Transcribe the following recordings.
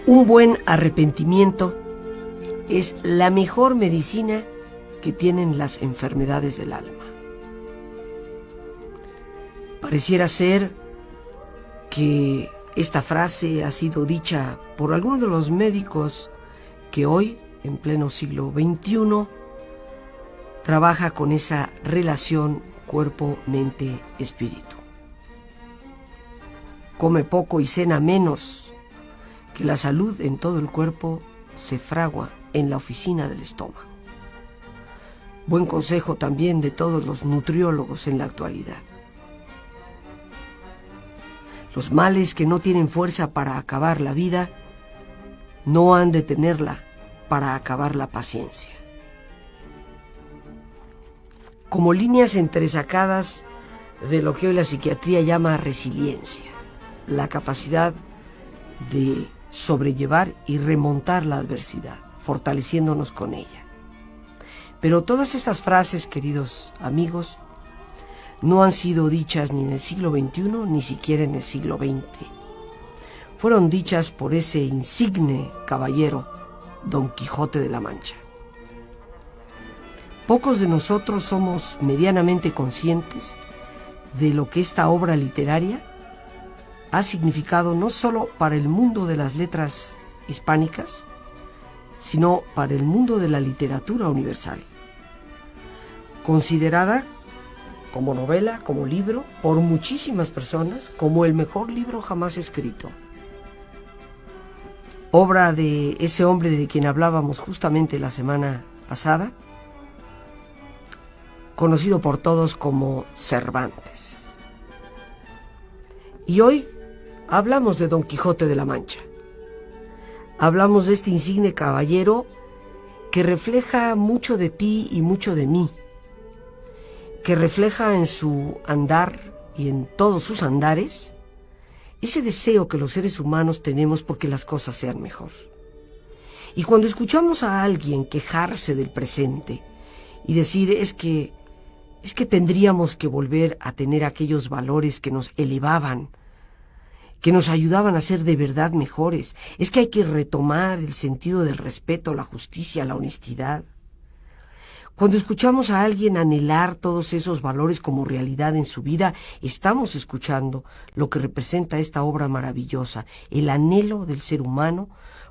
Un buen arrepentimiento es la mejor medicina que tienen las enfermedades del alma. Pareciera ser que esta frase ha sido dicha por algunos de los médicos que hoy, en pleno siglo XXI, trabaja con esa relación cuerpo-mente-espíritu. Come poco y cena menos, que la salud en todo el cuerpo se fragua en la oficina del estómago. Buen consejo también de todos los nutriólogos en la actualidad. Los males que no tienen fuerza para acabar la vida, no han de tenerla para acabar la paciencia. Como líneas entresacadas de lo que hoy la psiquiatría llama resiliencia, la capacidad de sobrellevar y remontar la adversidad, fortaleciéndonos con ella. Pero todas estas frases, queridos amigos, no han sido dichas ni en el siglo XXI, ni siquiera en el siglo XX. Fueron dichas por ese insigne caballero, Don Quijote de la Mancha. Pocos de nosotros somos medianamente conscientes de lo que esta obra literaria ha significado no solo para el mundo de las letras hispánicas, sino para el mundo de la literatura universal. Considerada como novela, como libro, por muchísimas personas, como el mejor libro jamás escrito. Obra de ese hombre de quien hablábamos justamente la semana pasada, conocido por todos como Cervantes. Y hoy hablamos de Don Quijote de la Mancha. Hablamos de este insigne caballero que refleja mucho de ti y mucho de mí, que refleja en su andar y en todos sus andares ese deseo que los seres humanos tenemos porque las cosas sean mejor. Y cuando escuchamos a alguien quejarse del presente y decir es que tendríamos que volver a tener aquellos valores que nos elevaban, que nos ayudaban a ser de verdad mejores, es que hay que retomar el sentido del respeto, la justicia, la honestidad. Cuando escuchamos a alguien anhelar todos esos valores como realidad en su vida, estamos escuchando lo que representa esta obra maravillosa, el anhelo del ser humano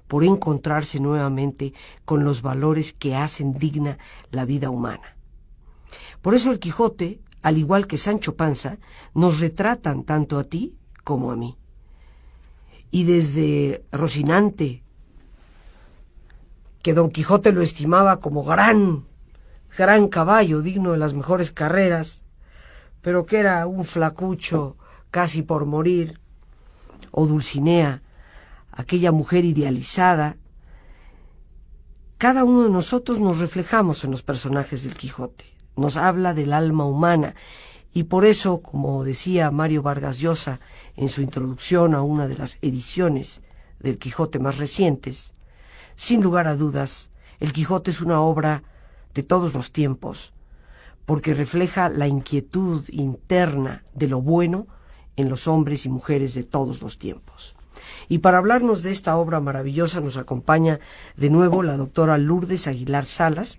por encontrarse nuevamente con los valores que hacen digna la vida humana. Por eso el Quijote, al igual que Sancho Panza, nos retratan tanto a ti como a mí. Y desde Rocinante, que Don Quijote lo estimaba como gran caballo, digno de las mejores carreras, pero que era un flacucho casi por morir, o Dulcinea, aquella mujer idealizada. Cada uno de nosotros nos reflejamos en los personajes del Quijote, nos habla del alma humana, y por eso, como decía Mario Vargas Llosa en su introducción a una de las ediciones del Quijote más recientes, sin lugar a dudas, el Quijote es una obra de todos los tiempos, porque refleja la inquietud interna de lo bueno en los hombres y mujeres de todos los tiempos. Y para hablarnos de esta obra maravillosa nos acompaña de nuevo la doctora Lourdes Aguilar Salas,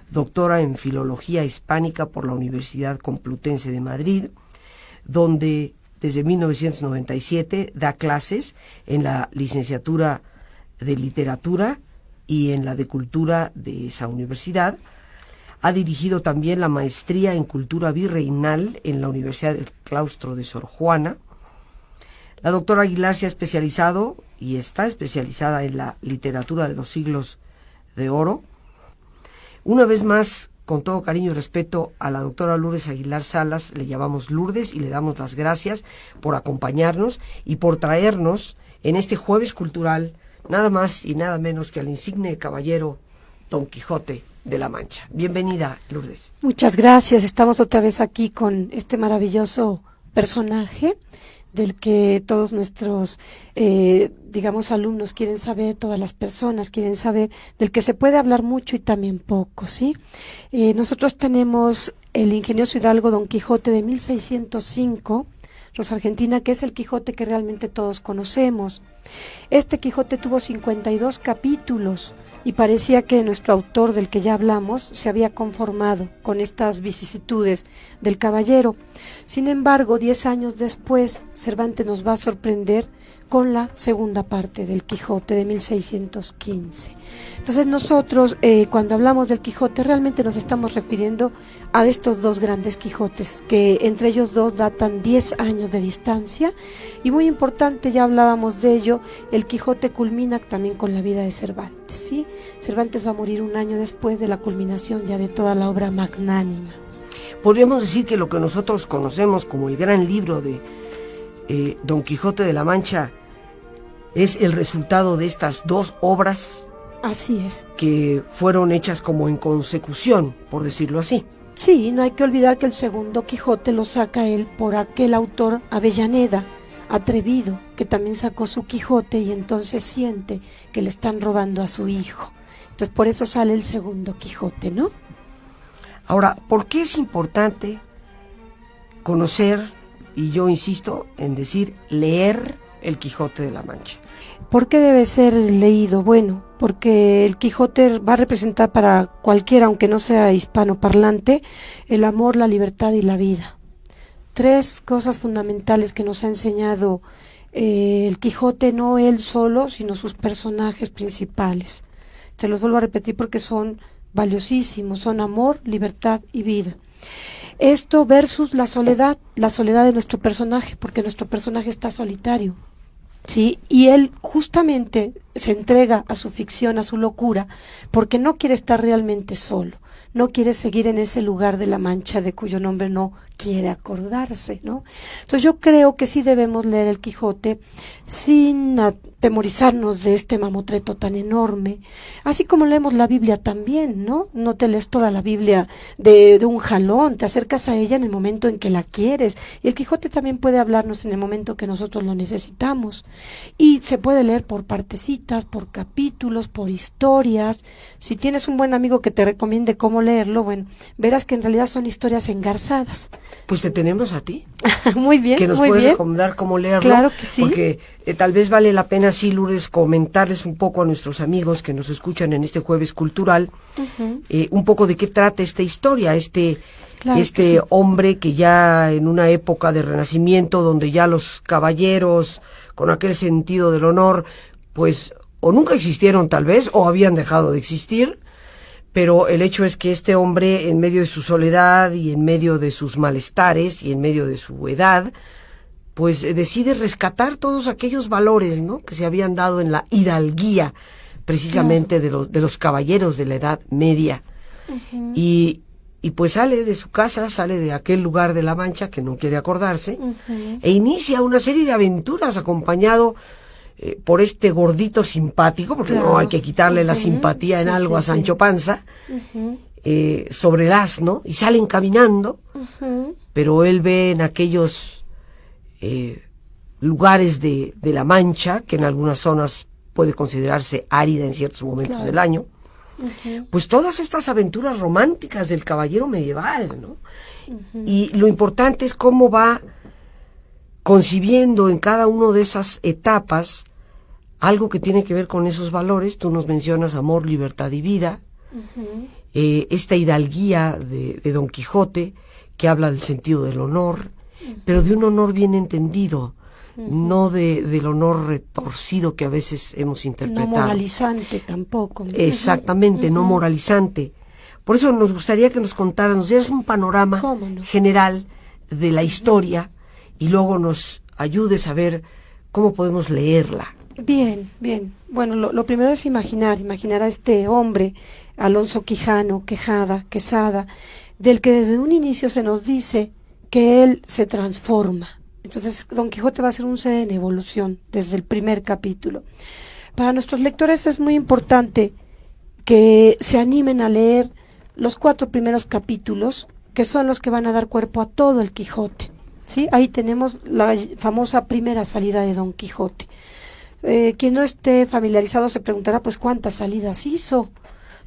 doctora en Filología Hispánica por la Universidad Complutense de Madrid, donde desde 1997 da clases en la licenciatura de Literatura y en la de Cultura de esa universidad. Ha dirigido también la maestría en Cultura Virreinal en la Universidad del Claustro de Sor Juana. La doctora Aguilar se ha especializado y está especializada en la literatura de los siglos de oro. Una vez más, con todo cariño y respeto, a la doctora Lourdes Aguilar Salas le llamamos Lourdes y le damos las gracias por acompañarnos y por traernos en este jueves cultural nada más y nada menos que al insigne caballero Don Quijote de la Mancha. Bienvenida, Lourdes. Muchas gracias. Estamos otra vez aquí con este maravilloso personaje del que todos nuestros, alumnos quieren saber, todas las personas quieren saber, del que se puede hablar mucho y también poco, ¿sí? Nosotros tenemos el ingenioso hidalgo Don Quijote de 1605, Rosa Argentina, que es el Quijote que realmente todos conocemos. Este Quijote tuvo 52 capítulos y parecía que nuestro autor, del que ya hablamos, se había conformado con estas vicisitudes del caballero. Sin embargo, 10 años después, Cervantes nos va a sorprender con la segunda parte del Quijote de 1615. Entonces nosotros, cuando hablamos del Quijote, realmente nos estamos refiriendo a estos dos grandes Quijotes, que entre ellos dos datan 10 años de distancia, y muy importante, ya hablábamos de ello, el Quijote culmina también con la vida de Cervantes, ¿sí? Cervantes va a morir un año después de la culminación ya de toda la obra magnánima. Podríamos decir que lo que nosotros conocemos como el gran libro de Don Quijote de la Mancha es el resultado de estas dos obras. Así es. Que fueron hechas como en consecución, por decirlo así. Sí, no hay que olvidar que el segundo Quijote lo saca él por aquel autor Avellaneda, atrevido, que también sacó su Quijote y entonces siente que le están robando a su hijo. Entonces por eso sale el segundo Quijote, ¿no? Ahora, ¿por qué es importante conocer, y yo insisto en decir, leer el Quijote de la Mancha? ¿Por qué debe ser leído? Bueno, porque el Quijote va a representar para cualquiera, aunque no sea hispanoparlante, el amor, la libertad y la vida. 3 cosas fundamentales que nos ha enseñado el Quijote, no él solo, sino sus personajes principales. Te los vuelvo a repetir porque son valiosísimos, son amor, libertad y vida. Esto versus la soledad de nuestro personaje, porque nuestro personaje está solitario, ¿sí? Y él justamente se entrega a su ficción, a su locura, porque no quiere estar realmente solo, no quiere seguir en ese lugar de la Mancha de cuyo nombre no quiere acordarse, ¿no? Entonces yo creo que sí debemos leer el Quijote sin atemorizarnos de este mamotreto tan enorme, así como leemos la Biblia también, ¿no? No te lees toda la Biblia de un jalón, te acercas a ella en el momento en que la quieres, y el Quijote también puede hablarnos en el momento que nosotros lo necesitamos, y se puede leer por partecitas, por capítulos, por historias. Si tienes un buen amigo que te recomiende cómo leerlo, bueno, verás que en realidad son historias engarzadas. Pues te tenemos a ti. Muy bien, que nos muy puedes bien. recomendar cómo leerlo. Claro que sí. Porque tal vez vale la pena, sí, Lourdes, comentarles un poco a nuestros amigos que nos escuchan en este Jueves Cultural, un poco de qué trata esta historia, Claro sí. Hombre que ya en una época de renacimiento, donde ya los caballeros, con aquel sentido del honor, pues, o nunca existieron tal vez, o habían dejado de existir, pero el hecho es que este hombre, en medio de su soledad y en medio de sus malestares y en medio de su edad, pues decide rescatar todos aquellos valores, ¿no?, que se habían dado en la hidalguía, precisamente claro, de los caballeros de la Edad Media. Y pues sale de su casa, sale de aquel lugar de la Mancha que no quiere acordarse, e inicia una serie de aventuras acompañado por este gordito simpático, porque claro, no hay que quitarle la simpatía en algo a Sancho Panza, sobre el asno, y salen caminando, pero él ve en aquellos lugares de la Mancha, que en algunas zonas puede considerarse árida en ciertos momentos del año, pues todas estas aventuras románticas del caballero medieval, ¿no? Y lo importante es cómo va concibiendo en cada una de esas etapas algo que tiene que ver con esos valores. Tú nos mencionas amor, libertad y vida, esta hidalguía de Don Quijote, que habla del sentido del honor, pero de un honor bien entendido, no del honor retorcido que a veces hemos interpretado. No moralizante tampoco. Exactamente, no moralizante. Por eso nos gustaría que nos contaras, nos dieras un panorama general de la historia y luego nos ayudes a ver cómo podemos leerla. Bien, bien. Bueno, lo primero es imaginar a este hombre, Alonso Quesada, del que desde un inicio se nos dice que él se transforma. Entonces, Don Quijote va a ser un ser en evolución desde el primer capítulo. Para nuestros lectores es muy importante que se animen a leer los 4 primeros capítulos, que son los que van a dar cuerpo a todo el Quijote, ¿sí? Ahí tenemos la famosa primera salida de Don Quijote. Quien no esté familiarizado se preguntará, pues, ¿cuántas salidas hizo?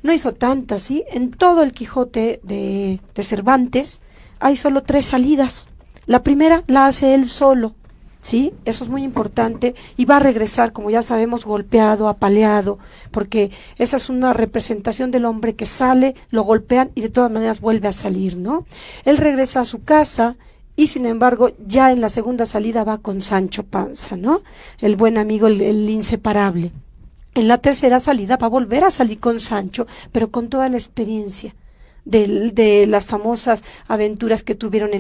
No hizo tantas, ¿sí? En todo el Quijote de Cervantes hay solo 3 salidas. La primera la hace él solo, ¿sí? Eso es muy importante, y va a regresar, como ya sabemos, golpeado, apaleado, porque esa es una representación del hombre que sale, lo golpean y de todas maneras vuelve a salir, ¿no? Él regresa a su casa y sin embargo ya en la segunda salida va con Sancho Panza, ¿no? El buen amigo, el inseparable. En la tercera salida va a volver a salir con Sancho, pero con toda la experiencia de las famosas aventuras que tuvieron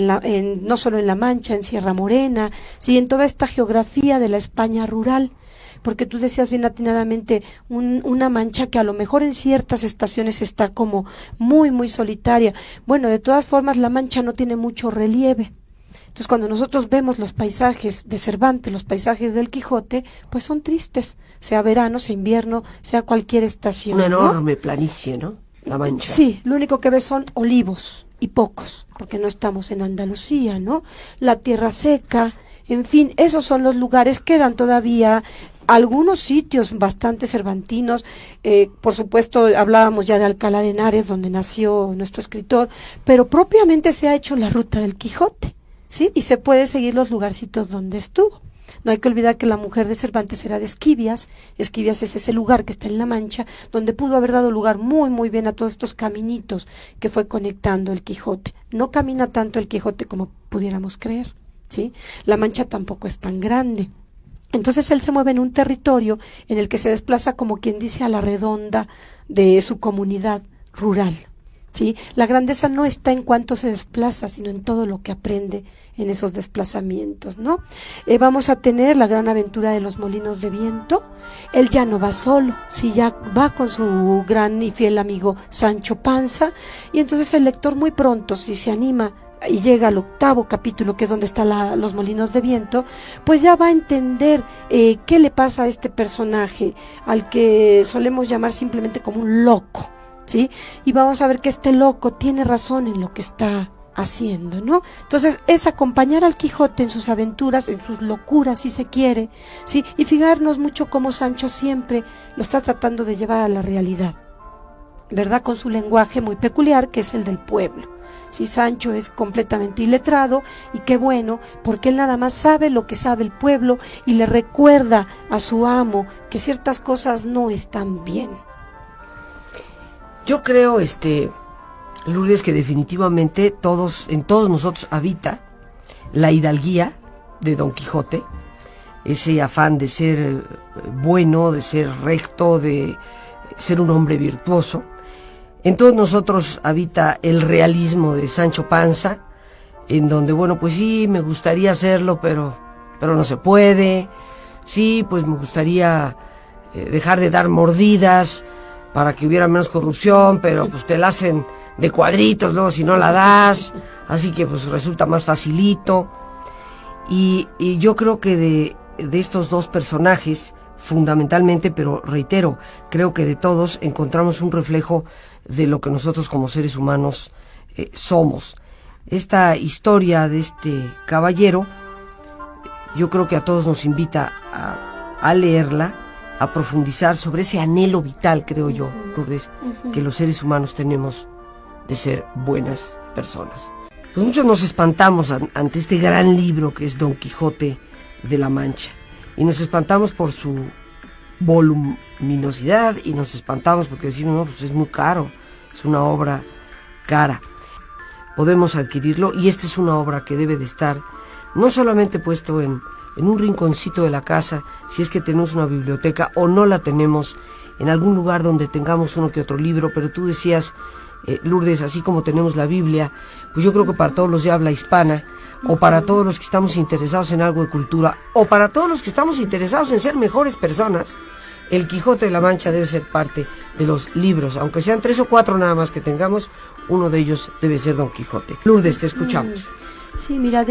no solo en La Mancha, en Sierra Morena, sí, en toda esta geografía de la España rural, porque tú decías bien atinadamente, una Mancha que a lo mejor en ciertas estaciones está como muy, muy solitaria. Bueno, de todas formas, La Mancha no tiene mucho relieve. Entonces, cuando nosotros vemos los paisajes de Cervantes, los paisajes del Quijote, pues son tristes, sea verano, sea invierno, sea cualquier estación. Una enorme planicie, ¿no? La Mancha. Sí, lo único que ves son olivos, y pocos, porque no estamos en Andalucía, ¿no? La tierra seca, en fin, esos son los lugares. Quedan todavía algunos sitios bastante cervantinos, por supuesto hablábamos ya de Alcalá de Henares, donde nació nuestro escritor, pero propiamente se ha hecho la ruta del Quijote, ¿sí? Y se puede seguir los lugarcitos donde estuvo. No hay que olvidar que la mujer de Cervantes era de Esquivias. Esquivias es ese lugar que está en La Mancha, donde pudo haber dado lugar muy, muy bien a todos estos caminitos que fue conectando el Quijote. No camina tanto el Quijote como pudiéramos creer, ¿sí? La Mancha tampoco es tan grande. Entonces él se mueve en un territorio en el que se desplaza, como quien dice, a la redonda de su comunidad rural, ¿sí? La grandeza no está en cuánto se desplaza, sino en todo lo que aprende en esos desplazamientos, ¿no? Vamos a tener la gran aventura de los molinos de viento. Él ya no va solo, sí, ya va con su gran y fiel amigo Sancho Panza, y entonces el lector muy pronto, si se anima y llega al 8º capítulo, que es donde están los molinos de viento, pues ya va a entender qué le pasa a este personaje, al que solemos llamar simplemente como un loco, ¿sí? Y vamos a ver que este loco tiene razón en lo que está haciendo, ¿no? Entonces es acompañar al Quijote en sus aventuras, en sus locuras, si se quiere, ¿sí? Y fijarnos mucho cómo Sancho siempre lo está tratando de llevar a la realidad, ¿verdad? Con su lenguaje muy peculiar, que es el del pueblo. Sí, Sancho es completamente iletrado, y qué bueno, porque él nada más sabe lo que sabe el pueblo y le recuerda a su amo que ciertas cosas no están bien. Yo creo, Lourdes, que definitivamente en todos nosotros habita la hidalguía de Don Quijote, ese afán de ser bueno, de ser recto, de ser un hombre virtuoso. En todos nosotros habita el realismo de Sancho Panza, en donde, bueno, pues sí, me gustaría hacerlo, pero no se puede. Sí, pues me gustaría dejar de dar mordidas para que hubiera menos corrupción, pero pues te la hacen de cuadritos, luego si no la das, así que pues resulta más facilito. Y yo creo que de estos dos personajes, fundamentalmente, pero reitero, creo que de todos encontramos un reflejo de lo que nosotros como seres humanos somos. Esta historia de este caballero, yo creo que a todos nos invita a leerla, a profundizar sobre ese anhelo vital, creo yo, Lourdes, que los seres humanos tenemos de ser buenas personas. Pues muchos nos espantamos ante este gran libro que es Don Quijote de la Mancha, y nos espantamos por su voluminosidad, y nos espantamos porque decimos, no, pues es muy caro, es una obra cara. Podemos adquirirlo, y esta es una obra que debe de estar no solamente puesto en un rinconcito de la casa, si es que tenemos una biblioteca, o no la tenemos, en algún lugar donde tengamos uno que otro libro. Pero tú decías, Lourdes, así como tenemos la Biblia, pues yo creo que para todos los de habla hispana, o para todos los que estamos interesados en algo de cultura, o para todos los que estamos interesados en ser mejores personas, el Quijote de la Mancha debe ser parte de los libros, aunque sean 3 o 4 nada más que tengamos, uno de ellos debe ser Don Quijote. Lourdes, te escuchamos. Sí, mira,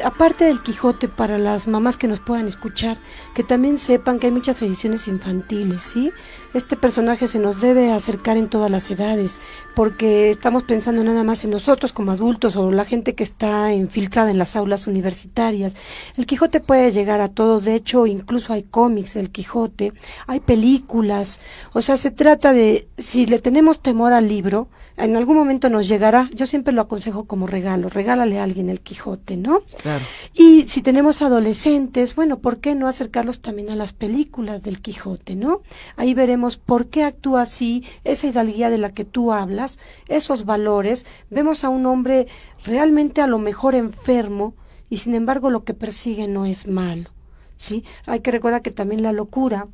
aparte del Quijote, para las mamás que nos puedan escuchar, que también sepan que hay muchas ediciones infantiles, ¿sí? Este personaje se nos debe acercar en todas las edades, porque estamos pensando nada más en nosotros como adultos o la gente que está infiltrada en las aulas universitarias. El Quijote puede llegar a todos, de hecho, incluso hay cómics del Quijote, hay películas, o sea, se trata de, si le tenemos temor al libro, en algún momento nos llegará. Yo siempre lo aconsejo como regalo, regálale a alguien el Quijote, ¿no? Claro. Y si tenemos adolescentes, bueno, ¿por qué no acercarlos también a las películas del Quijote, ¿no? Ahí veremos por qué actúa así, esa hidalguía de la que tú hablas, esos valores. Vemos a un hombre realmente a lo mejor enfermo y sin embargo lo que persigue no es malo, ¿sí? Hay que recordar que también la locura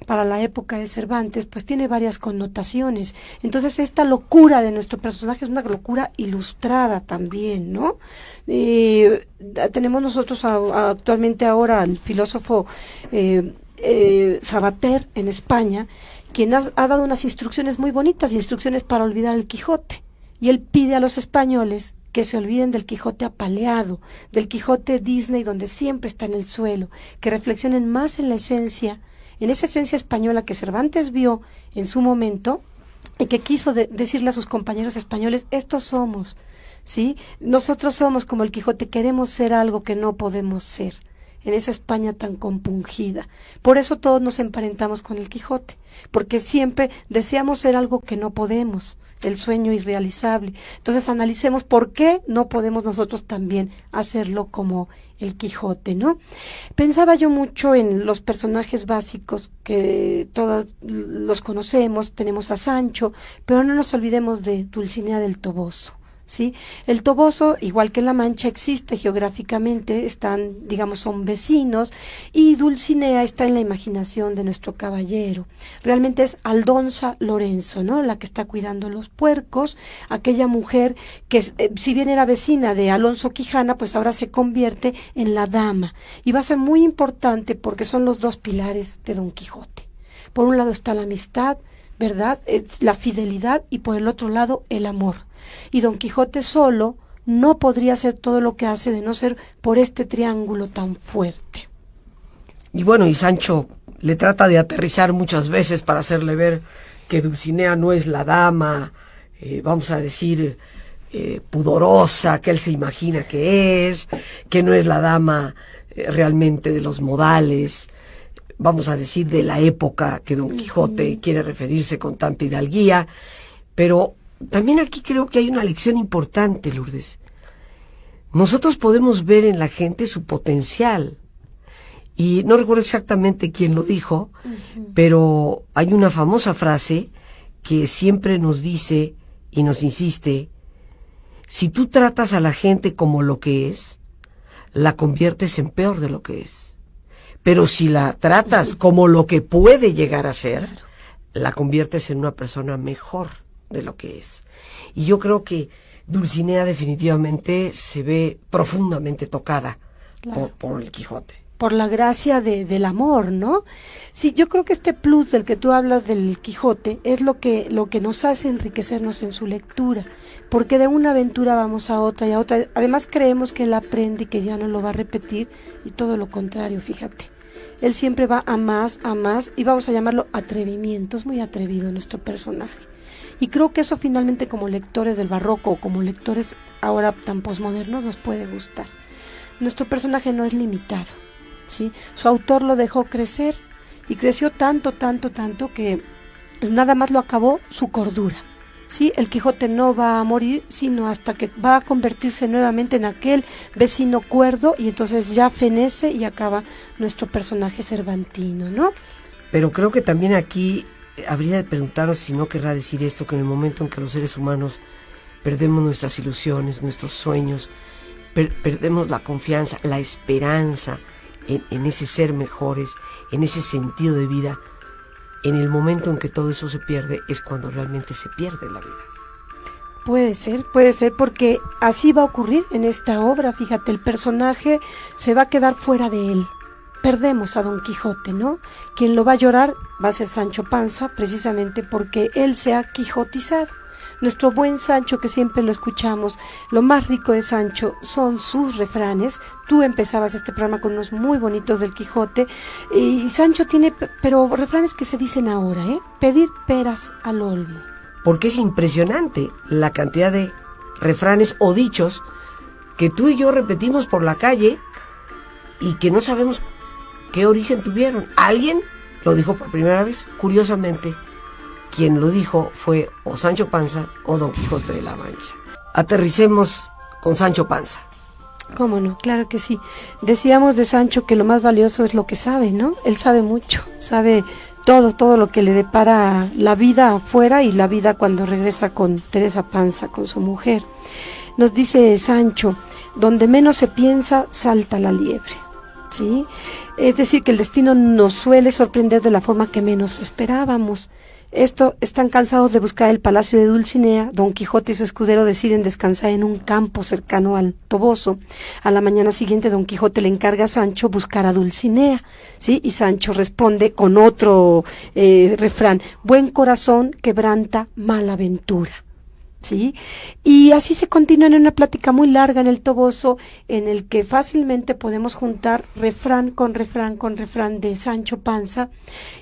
para la época de Cervantes, pues tiene varias connotaciones. Entonces, esta locura de nuestro personaje es una locura ilustrada también, ¿no? Tenemos nosotros actualmente ahora al filósofo Sabater en España, quien ha dado unas instrucciones muy bonitas, instrucciones para olvidar el Quijote. Y él pide a los españoles que se olviden del Quijote apaleado, del Quijote Disney donde siempre está en el suelo, que reflexionen más en la esencia, en esa esencia española que Cervantes vio en su momento y que quiso decirle a sus compañeros españoles, estos somos, ¿sí? Nosotros somos como el Quijote, queremos ser algo que no podemos ser en esa España tan compungida. Por eso todos nos emparentamos con el Quijote, porque siempre deseamos ser algo que no podemos, el sueño irrealizable. Entonces analicemos por qué no podemos nosotros también hacerlo como el Quijote, ¿no? Pensaba yo mucho en los personajes básicos que todos los conocemos, tenemos a Sancho, pero no nos olvidemos de Dulcinea del Toboso, ¿sí? El Toboso, igual que La Mancha, existe geográficamente, están, digamos, son vecinos, y Dulcinea está en la imaginación de nuestro caballero. Realmente es Aldonza Lorenzo, ¿no? La que está cuidando los puercos, aquella mujer que, si bien era vecina de Alonso Quijana, pues ahora se convierte en la dama, y va a ser muy importante porque son los dos pilares de Don Quijote. Por un lado está la amistad, ¿verdad? Es la fidelidad, y por el otro lado el amor. Y Don Quijote solo no podría hacer todo lo que hace de no ser por este triángulo tan fuerte. Y bueno, y Sancho le trata de aterrizar muchas veces para hacerle ver que Dulcinea no es la dama, vamos a decir, pudorosa, que él se imagina que no es la dama realmente de los modales, vamos a decir, de la época que Don Quijote quiere referirse con tanta hidalguía. Pero también aquí creo que hay una lección importante, Lourdes. Nosotros podemos ver en la gente su potencial. Y no recuerdo exactamente quién lo dijo, pero hay una famosa frase que siempre nos dice y nos insiste: si tú tratas a la gente como lo que es, la conviertes en peor de lo que es. Pero si la tratas como lo que puede llegar a ser, la conviertes en una persona mejor de lo que es. Y yo creo que Dulcinea definitivamente se ve profundamente tocada por el Quijote. Por la gracia del amor, ¿no? Sí, yo creo que este plus del que tú hablas del Quijote es lo que nos hace enriquecernos en su lectura, porque de una aventura vamos a otra y a otra. Además creemos que él aprende y que ya no lo va a repetir, y todo lo contrario, fíjate. Él siempre va a más, y vamos a llamarlo atrevimiento. Es muy atrevido nuestro personaje. Y creo que eso finalmente, como lectores del barroco o como lectores ahora tan posmodernos, nos puede gustar. Nuestro personaje no es limitado, ¿sí? Su autor lo dejó crecer, y creció tanto que nada más lo acabó su cordura, ¿sí? El Quijote no va a morir sino hasta que va a convertirse nuevamente en aquel vecino cuerdo, y entonces ya fenece y acaba nuestro personaje cervantino, ¿no? Pero creo que también aquí habría de preguntarnos si no querrá decir esto, que en el momento en que los seres humanos perdemos nuestras ilusiones, nuestros sueños, perdemos la confianza, la esperanza en ese ser mejores, en ese sentido de vida, en el momento en que todo eso se pierde es cuando realmente se pierde la vida. Puede ser, porque así va a ocurrir en esta obra. Fíjate, el personaje se va a quedar fuera de él. Perdemos a Don Quijote, ¿no? Quien lo va a llorar va a ser Sancho Panza, precisamente porque él se ha quijotizado. Nuestro buen Sancho, que siempre lo escuchamos, lo más rico de Sancho son sus refranes. Tú empezabas este programa con unos muy bonitos del Quijote, y Sancho tiene, pero refranes que se dicen ahora, pedir peras al olmo. Porque es impresionante la cantidad de refranes o dichos que tú y yo repetimos por la calle y que no sabemos qué origen tuvieron. Alguien lo dijo por primera vez, curiosamente, quien lo dijo fue o Sancho Panza o Don Quijote de la Mancha. Aterricemos con Sancho Panza. ¿Cómo no? Claro que sí. Decíamos de Sancho que lo más valioso es lo que sabe, ¿no? Él sabe mucho, sabe todo lo que le depara la vida afuera y la vida cuando regresa con Teresa Panza, con su mujer. Nos dice Sancho, donde menos se piensa, salta la liebre, ¿sí? Es decir, que el destino nos suele sorprender de la forma que menos esperábamos. Están cansados de buscar el palacio de Dulcinea. Don Quijote y su escudero deciden descansar en un campo cercano al Toboso. A la mañana siguiente Don Quijote le encarga a Sancho buscar a Dulcinea, ¿sí? Y Sancho responde con otro refrán: buen corazón quebranta mala ventura. ¿Sí? Y así se continúa en una plática muy larga en el Toboso, en el que fácilmente podemos juntar refrán con refrán de Sancho Panza,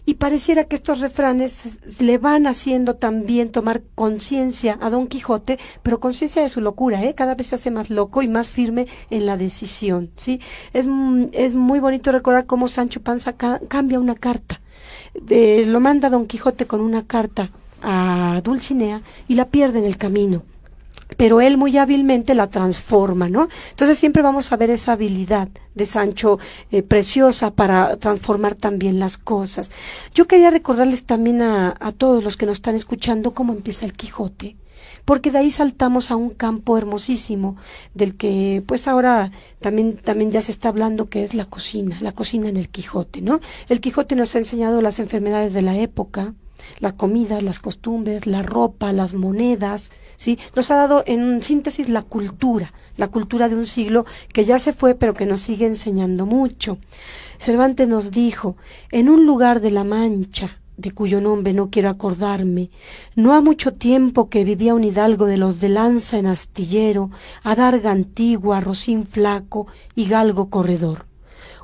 y pareciera que estos refranes le van haciendo también tomar conciencia a Don Quijote, pero conciencia de su locura, cada vez se hace más loco y más firme en la decisión, ¿sí? Es muy bonito recordar cómo Sancho Panza cambia una carta, lo manda Don Quijote con una carta a Dulcinea y la pierde en el camino, pero él muy hábilmente la transforma, ¿no? Entonces siempre vamos a ver esa habilidad de Sancho preciosa para transformar también las cosas. Yo quería recordarles también a todos los que nos están escuchando cómo empieza el Quijote, porque de ahí saltamos a un campo hermosísimo del que pues ahora también ya se está hablando, que es la cocina en el Quijote, ¿no? El Quijote nos ha enseñado las enfermedades de la época, la comida, las costumbres, la ropa, las monedas, ¿sí? Nos ha dado en síntesis la cultura de un siglo que ya se fue, pero que nos sigue enseñando mucho. Cervantes nos dijo: en un lugar de la Mancha, de cuyo nombre no quiero acordarme, no ha mucho tiempo que vivía un hidalgo de los de lanza en astillero, adarga antigua, rocín flaco y galgo corredor,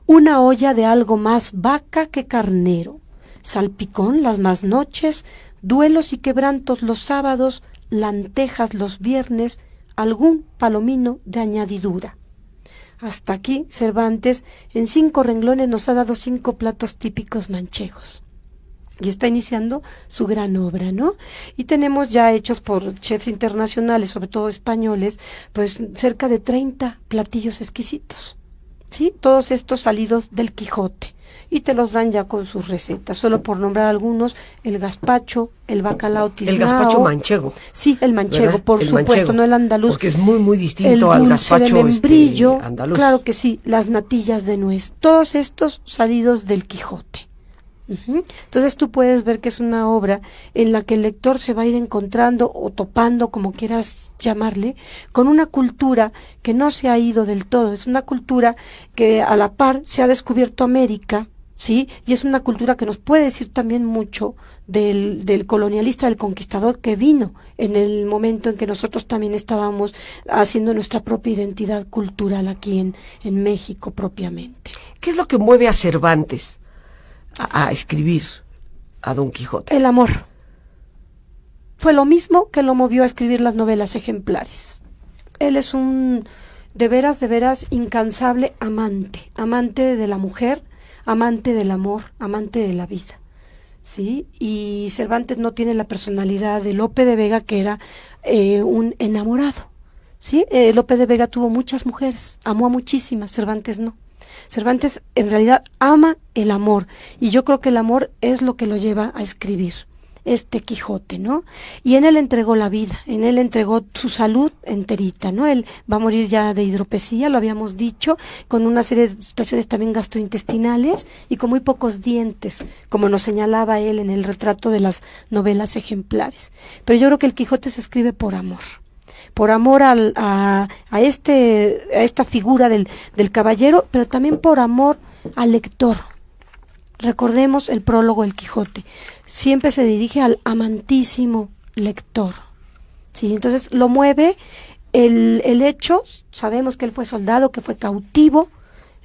una olla de algo más vaca que carnero, salpicón las más noches, duelos y quebrantos los sábados, lantejas los viernes, algún palomino de añadidura. Hasta aquí Cervantes en 5 renglones nos ha dado 5 platos típicos manchegos. Y está iniciando su gran obra, ¿no? Y tenemos ya hechos por chefs internacionales, sobre todo españoles, pues cerca de 30 platillos exquisitos, ¿sí? Todos estos salidos del Quijote. Y te los dan ya con sus recetas. Solo por nombrar algunos: el gazpacho, el bacalao tiznao. El gazpacho manchego. Sí, el manchego, ¿verdad? por el supuesto, manchego, no el andaluz. Porque es muy distinto al dulce gazpacho de membrillo, andaluz. Claro que sí, las natillas de nuez. Todos estos salidos del Quijote. Entonces tú puedes ver que es una obra en la que el lector se va a ir encontrando o topando, como quieras llamarle, con una cultura que no se ha ido del todo. Es una cultura que a la par se ha descubierto América, ¿sí? Y es una cultura que nos puede decir también mucho del colonialista, del conquistador que vino en el momento en que nosotros también estábamos haciendo nuestra propia identidad cultural aquí en México propiamente. ¿Qué es lo que mueve a Cervantes a escribir a Don Quijote? El amor. Fue lo mismo que lo movió a escribir las novelas ejemplares. Él es un de veras incansable amante de la mujer, amante del amor, amante de la vida, ¿sí? Y Cervantes no tiene la personalidad de Lope de Vega, que era un enamorado, ¿sí? Lope de Vega tuvo muchas mujeres, amó a muchísimas, Cervantes no. Cervantes en realidad ama el amor, y yo creo que el amor es lo que lo lleva a escribir este Quijote, ¿no? Y en él entregó la vida, en él entregó su salud enterita, ¿no? Él va a morir ya de hidropesía, lo habíamos dicho, con una serie de situaciones también gastrointestinales y con muy pocos dientes, como nos señalaba él en el retrato de las novelas ejemplares. Pero yo creo que el Quijote se escribe por amor a esta figura del caballero, pero también por amor al lector. Recordemos el prólogo del Quijote, siempre se dirige al amantísimo lector, ¿sí? Entonces lo mueve el hecho, sabemos que él fue soldado, que fue cautivo,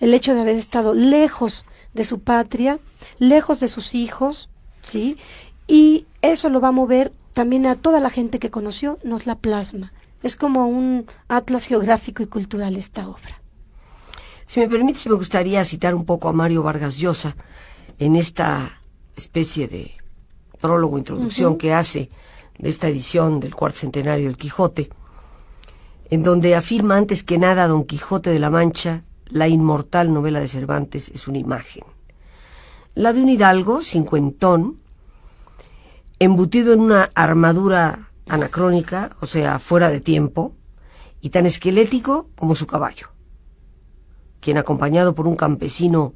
el hecho de haber estado lejos de su patria, lejos de sus hijos, ¿sí? Y eso lo va a mover también a toda la gente que conoció, nos la plasma. Es como un atlas geográfico y cultural esta obra. Si me permites, me gustaría citar un poco a Mario Vargas Llosa en esta especie de prólogo, introducción que hace de esta edición del cuarto centenario del Quijote, en donde afirma antes que nada Don Quijote de la Mancha, la inmortal novela de Cervantes es una imagen. La de un hidalgo, cincuentón, embutido en una armadura anacrónica, o sea, fuera de tiempo, y tan esquelético como su caballo, quien acompañado por un campesino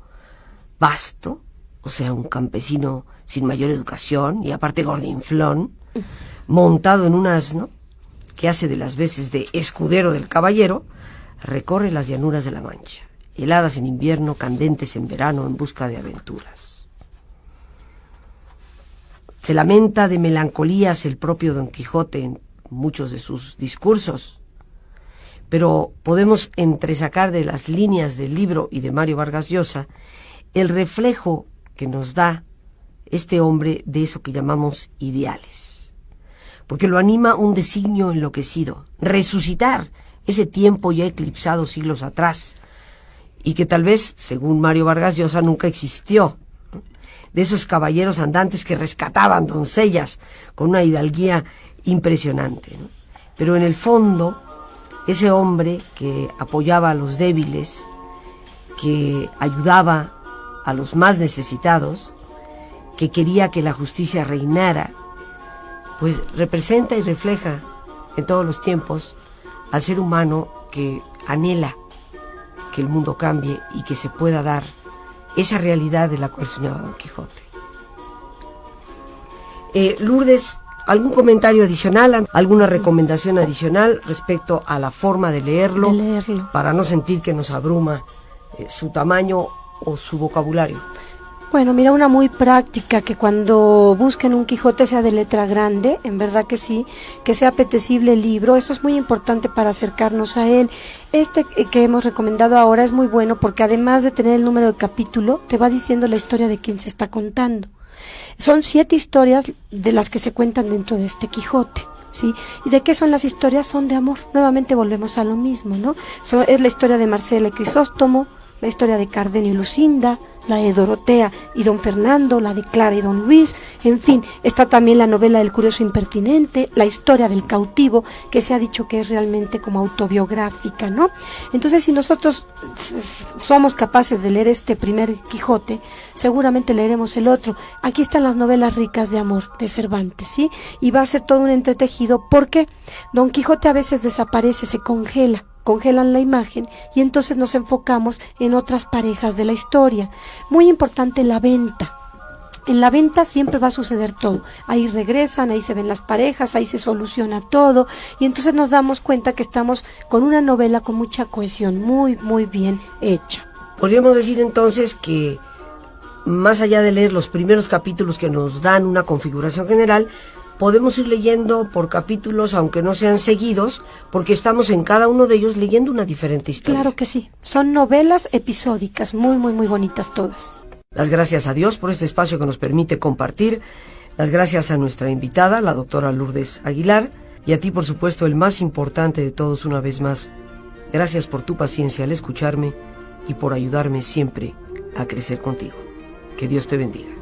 vasto, o sea, un campesino sin mayor educación y aparte gordinflón, montado en un asno, que hace de las veces de escudero del caballero, recorre las llanuras de la Mancha, heladas en invierno, candentes en verano, en busca de aventuras. Se lamenta de melancolías el propio Don Quijote en muchos de sus discursos, pero podemos entresacar de las líneas del libro y de Mario Vargas Llosa el reflejo que nos da este hombre de eso que llamamos ideales. Porque lo anima un designio enloquecido, resucitar ese tiempo ya eclipsado siglos atrás, y que tal vez, según Mario Vargas Llosa, nunca existió, ¿no? De esos caballeros andantes que rescataban doncellas con una hidalguía impresionante, ¿no? Pero en el fondo, ese hombre que apoyaba a los débiles, que ayudaba a los más necesitados, que quería que la justicia reinara, pues representa y refleja en todos los tiempos al ser humano que anhela que el mundo cambie y que se pueda dar esa realidad de la cual soñaba Don Quijote. Lourdes, ¿algún comentario adicional, alguna recomendación adicional respecto a la forma de leerlo, para no sentir que nos abruma su tamaño o su vocabulario? Bueno, mira, una muy práctica, que cuando busquen un Quijote sea de letra grande, en verdad que sí, que sea apetecible el libro, eso es muy importante para acercarnos a él. Este que hemos recomendado ahora es muy bueno porque además de tener el número de capítulo, te va diciendo la historia de quien se está contando. Son 7 historias de las que se cuentan dentro de este Quijote, ¿sí? ¿Y de qué son las historias? Son de amor. Nuevamente volvemos a lo mismo, ¿no? Es la historia de Marcela y Crisóstomo, la historia de Cardenio y Lucinda, la de Dorotea y don Fernando, la de Clara y don Luis, en fin, está también la novela del curioso impertinente, la historia del cautivo, que se ha dicho que es realmente como autobiográfica, ¿no? Entonces, si nosotros somos capaces de leer este primer Quijote, seguramente leeremos el otro. Aquí están las novelas ricas de amor de Cervantes, ¿sí? Y va a ser todo un entretejido, porque Don Quijote a veces desaparece, se congelan la imagen y entonces nos enfocamos en otras parejas de la historia. Muy importante la venta. En la venta siempre va a suceder todo. Ahí regresan, ahí se ven las parejas, ahí se soluciona todo y entonces nos damos cuenta que estamos con una novela con mucha cohesión, muy, muy bien hecha. Podríamos decir entonces que más allá de leer los primeros capítulos que nos dan una configuración general, podemos ir leyendo por capítulos, aunque no sean seguidos, porque estamos en cada uno de ellos leyendo una diferente historia. Claro que sí. Son novelas episódicas, muy, muy, muy bonitas todas. Las gracias a Dios por este espacio que nos permite compartir. Las gracias a nuestra invitada, la doctora Lourdes Aguilar. Y a ti, por supuesto, el más importante de todos, una vez más. Gracias por tu paciencia al escucharme y por ayudarme siempre a crecer contigo. Que Dios te bendiga.